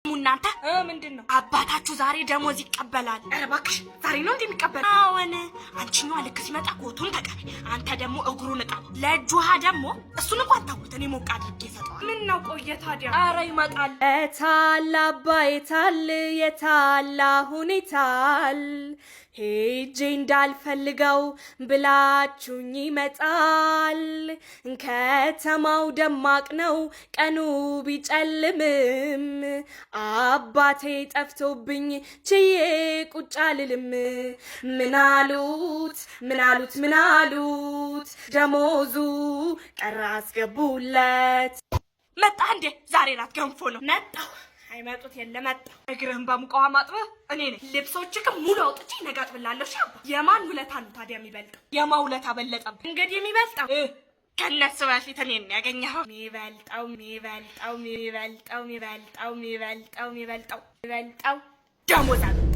እናንተ ምንድነው? አባታችሁ ዛሬ ደሞዝ ይቀበላል። ኧረ እባክሽ ዛሬ ነው እንዴ የሚቀበል? አዎን። አንቺኛዋ ልክ ሲመጣ ኮቱን ተቀበል፣ አንተ ደግሞ እግሩን እጣ። ለእጁ ውሃ ደግሞ እሱን እንኳን ተውት፣ እኔ ሞቅ አድርጌ እሰጠዋለሁ። ምን ነው ቆየ ታዲያ? ኧረ ይመጣል። የታል አባዬ የታል የታል አሁን የታል ሄጄ እንዳልፈልገው ብላችሁኝ ይመጣል። ከተማው ደማቅ ነው ቀኑ ቢጨልምም አባቴ ጠፍቶብኝ ችዬ ቁጭ አልልም። ምናሉት ምናሉት ምናሉት ደሞዙ ቀረ አስገቡለት። መጣ እንዴ? ዛሬ ራት ገንፎ ነው። መጣሁ። አይመጡት የለ መጣሁ። እግርህን በሙቀዋ ማጥበህ እኔ ነኝ። ልብሶችህን ሙሉ አውጥቼ ነገ አጥብላለሁ። ሻባ የማን ውለታ ነው ታዲያ የሚበልጠው? የማ ውለታ በለጠብህ? እንግዲህ የሚበልጠው ከነሱ በፊት እኔን ነው ያገኘኸው። የሚበልጠው የሚበልጠው የሚበልጠው የሚበልጠው የሚበልጠው የሚበልጠው የሚበልጠው ደሞዝ አለ።